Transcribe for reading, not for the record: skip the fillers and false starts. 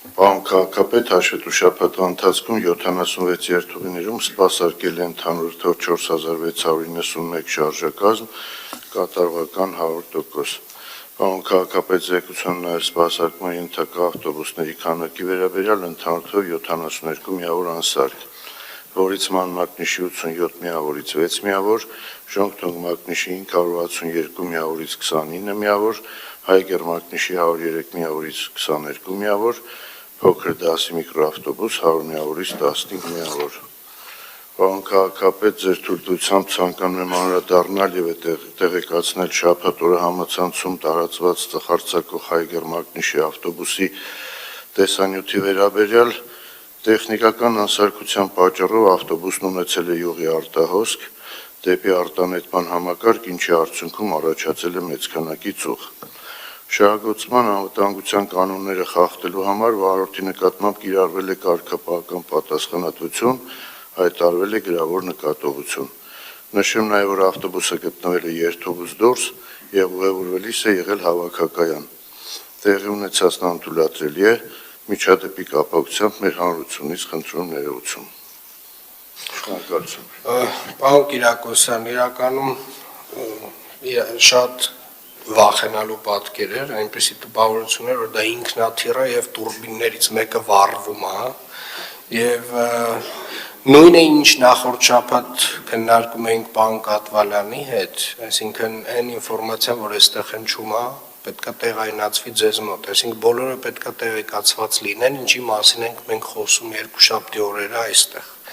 Պարոն քաղաքապետ, հաշվետու շաբաթվա ընթացքում 76 երթուղիներում սպասարկել է ընդհանուր թվով 4691 շարժակազմ, կատարողական 100%։ Պարոն քաղաքապետ, ձեռքբերում նաև սպասարկման ենթակա ավտոբուսների քանակի վերաբերյալ ընդհանուր թվով 72 միավոր անսարք, որից ման մակնիշի 87 միավորից 6 միավոր, ժողովրդի մակնիշի 562 միավորից 29 միավոր, Հայգեր մակնիշի 103 միավորից 22 միավոր, փոքր դասի միկրոավտոբուս 100 միավորից 15 միավոր։ Պարոն քաղաքապետ, ձեր թույլտվությամբ ցանկանում եմ անդրադառնալ եւ տեղեկացնել շաբաթ օրը համացանցում տարածված ծխարցակող Հայգեր մակնիշի ավտոբուսի տեսանյութի վերաբերյալ տեխնիկական անսարքության պատճառով ավտոբուսն ունեցել է յուղի արտահոսք դեպի արտանետման համակարգ, ինչի արդյունքում առաջացել է մեծ քանակի ծուխ։ Շահագործման անվտանգության կանոնները խախտելու համար վարորդի նկատմամբ կիրառվել է կարգապահական պատասխանատվություն, հայտարարվել է գրավոր նկատողություն։ Նշեմ նաև, որ ավտոբուսը գտնվել է երթուղուց դուրս եւ ուղևորվելիս է եղել հավաքակայան։ Տեղի ունեցածն անթույլատրելի է, միջադեպի կապակցությամբ մեր հանրությունից խնդրում ներողություն։ Շնորհակալություն։ Պարոն Կիրակոսյան, իրականում շատ վախենալու պատկեր էր, այնպեսի տպավորություն էր, որ դա ինքնաթիռ է եւ տուրբիններից մեկը վառվում է, եւ նույնը ինչ նախորդ շաբաթ քննարկում էինք պարոն Կատվալյանի հետ, այսինքն այն ինֆորմացիան, որ այստեղ հնչում է, պետքա տեղայնացվի ձեզ մոտ, այսինքն բոլորը պետքա տեղեկացված լինեն, ինչի մասին ենք մենք խոսում երկուշաբթի օրերը այստեղ։